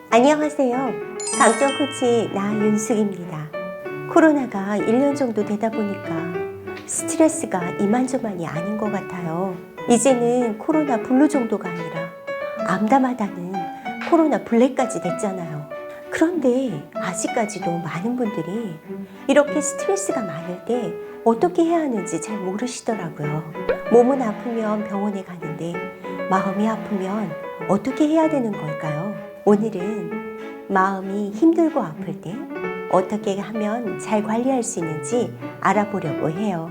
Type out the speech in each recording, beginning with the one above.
안녕하세요. 강정 코치 나윤숙입니다. 코로나가 1년 정도 되다 보니까 스트레스가 이만저만이 아닌 것 같아요. 이제는 코로나 블루 정도가 아니라 암담하다는 코로나 블랙까지 됐잖아요. 그런데 아직까지도 많은 분들이 이렇게 스트레스가 많을 때 어떻게 해야 하는지 잘 모르시더라고요. 몸은 아프면 병원에 가는데 마음이 아프면 어떻게 해야 되는 걸까요? 오늘은 마음이 힘들고 아플 때 어떻게 하면 잘 관리할 수 있는지 알아보려고 해요.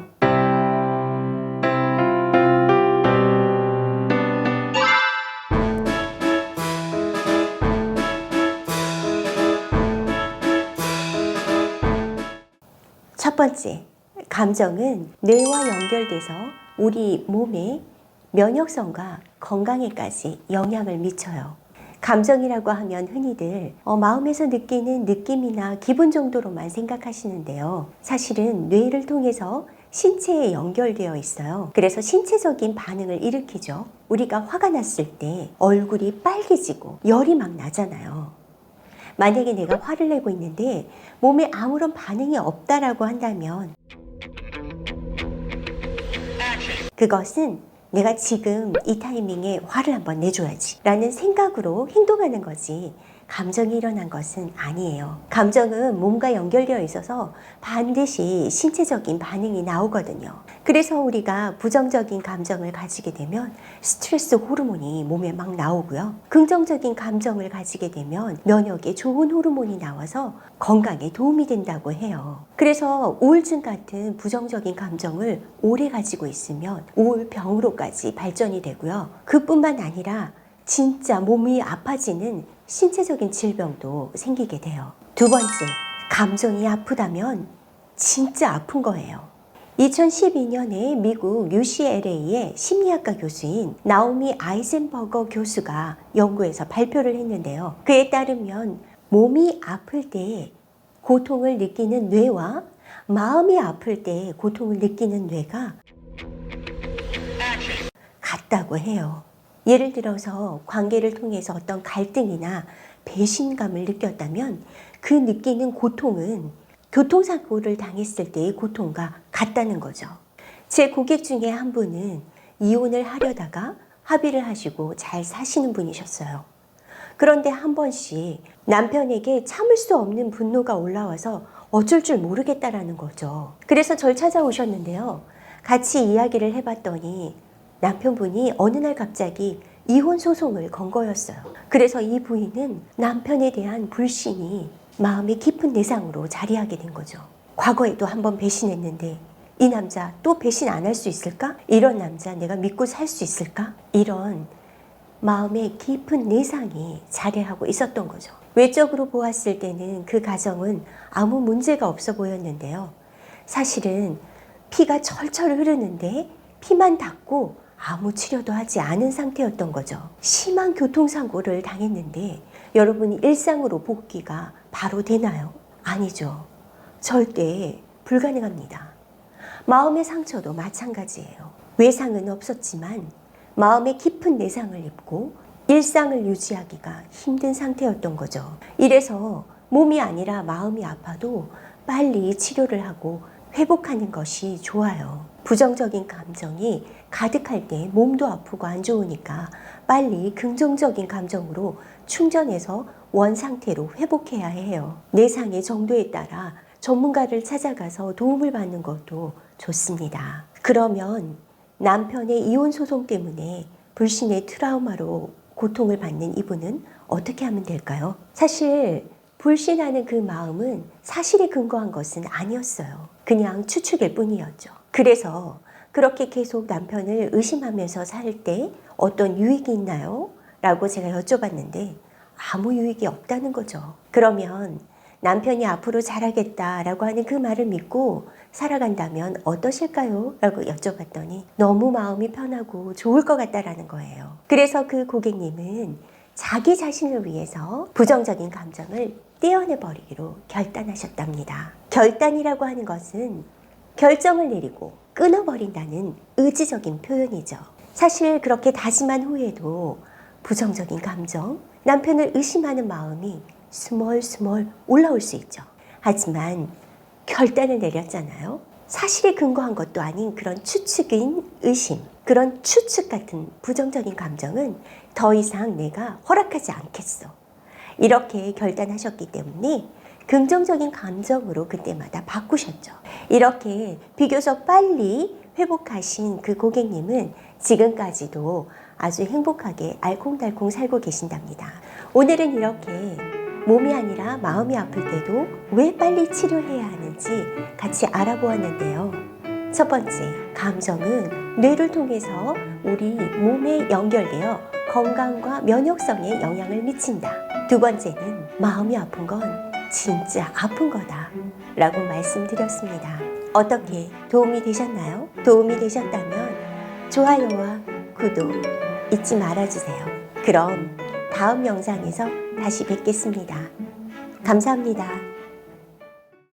첫 번째, 감정은 뇌와 연결돼서 우리 몸의 면역성과 건강에까지 영향을 미쳐요. 감정이라고 하면 흔히들 마음에서 느끼는 느낌이나 기분 정도로만 생각하시는데요. 사실은 뇌를 통해서 신체에 연결되어 있어요. 그래서 신체적인 반응을 일으키죠. 우리가 화가 났을 때 얼굴이 빨개지고 열이 막 나잖아요. 만약에 내가 화를 내고 있는데 몸에 아무런 반응이 없다라고 한다면 그것은 내가 지금 이 타이밍에 화를 한번 내줘야지 라는 생각으로 행동하는 거지 감정이 일어난 것은 아니에요. 감정은 몸과 연결되어 있어서 반드시 신체적인 반응이 나오거든요. 그래서 우리가 부정적인 감정을 가지게 되면 스트레스 호르몬이 몸에 막 나오고요. 긍정적인 감정을 가지게 되면 면역에 좋은 호르몬이 나와서 건강에 도움이 된다고 해요. 그래서 우울증 같은 부정적인 감정을 오래 가지고 있으면 우울병으로까지 발전이 되고요. 그뿐만 아니라 진짜 몸이 아파지는 신체적인 질병도 생기게 돼요. 두 번째, 감정이 아프다면 진짜 아픈 거예요. 2012년에 미국 UCLA의 심리학과 교수인 나오미 아이젠버거 교수가 연구에서 발표를 했는데요. 그에 따르면 몸이 아플 때 고통을 느끼는 뇌와 마음이 아플 때 고통을 느끼는 뇌가 같다고 해요. 예를 들어서 관계를 통해서 어떤 갈등이나 배신감을 느꼈다면 그 느끼는 고통은 교통사고를 당했을 때의 고통과 같다는 거죠. 제 고객 중에 한 분은 이혼을 하려다가 합의를 하시고 잘 사시는 분이셨어요. 그런데 한 번씩 남편에게 참을 수 없는 분노가 올라와서 어쩔 줄 모르겠다라는 거죠. 그래서 절 찾아오셨는데요. 같이 이야기를 해봤더니 남편분이 어느 날 갑자기 이혼 소송을 건 거였어요. 그래서 이 부인은 남편에 대한 불신이 마음의 깊은 내상으로 자리하게 된 거죠. 과거에도 한번 배신했는데 이 남자 또 배신 안 할 수 있을까? 이런 남자 내가 믿고 살 수 있을까? 이런 마음의 깊은 내상이 자리하고 있었던 거죠. 외적으로 보았을 때는 그 가정은 아무 문제가 없어 보였는데요. 사실은 피가 철철 흐르는데 피만 닿고 아무 치료도 하지 않은 상태였던 거죠. 심한 교통사고를 당했는데 여러분이 일상으로 복귀가 바로 되나요? 아니죠. 절대 불가능합니다. 마음의 상처도 마찬가지예요. 외상은 없었지만 마음의 깊은 내상을 입고 일상을 유지하기가 힘든 상태였던 거죠. 이래서 몸이 아니라 마음이 아파도 빨리 치료를 하고 회복하는 것이 좋아요. 부정적인 감정이 가득할 때 몸도 아프고 안 좋으니까 빨리 긍정적인 감정으로 충전해서 원상태로 회복해야 해요. 내상의 정도에 따라 전문가를 찾아가서 도움을 받는 것도 좋습니다. 그러면 남편의 이혼 소송 때문에 불신의 트라우마로 고통을 받는 이분은 어떻게 하면 될까요? 사실 불신하는 그 마음은 사실에 근거한 것은 아니었어요. 그냥 추측일 뿐이었죠. 그래서 그렇게 계속 남편을 의심하면서 살 때 어떤 유익이 있나요? 라고 제가 여쭤봤는데 아무 유익이 없다는 거죠. 그러면 남편이 앞으로 잘하겠다라고 하는 그 말을 믿고 살아간다면 어떠실까요? 라고 여쭤봤더니 너무 마음이 편하고 좋을 것 같다라는 거예요. 그래서 그 고객님은 자기 자신을 위해서 부정적인 감정을 떼어내버리기로 결단하셨답니다. 결단이라고 하는 것은 결정을 내리고 끊어버린다는 의지적인 표현이죠. 사실 그렇게 다짐한 후에도 부정적인 감정, 남편을 의심하는 마음이 스멀스멀 올라올 수 있죠. 하지만 결단을 내렸잖아요. 사실에 근거한 것도 아닌 그런 추측인 의심, 그런 추측 같은 부정적인 감정은 더 이상 내가 허락하지 않겠어. 이렇게 결단하셨기 때문에 긍정적인 감정으로 그때마다 바꾸셨죠. 이렇게 비교적 빨리 회복하신 그 고객님은 지금까지도 아주 행복하게 알콩달콩 살고 계신답니다. 오늘은 이렇게 몸이 아니라 마음이 아플 때도 왜 빨리 치료해야 하는지 같이 알아보았는데요. 첫 번째, 감정은 뇌를 통해서 우리 몸에 연결되어 건강과 면역성에 영향을 미친다. 두 번째는 마음이 아픈 건 진짜 아픈 거다 라고 말씀드렸습니다. 어떻게 도움이 되셨나요? 도움이 되셨다면 좋아요와 구독 잊지 말아주세요. 그럼 다음 영상에서 다시 뵙겠습니다. 감사합니다.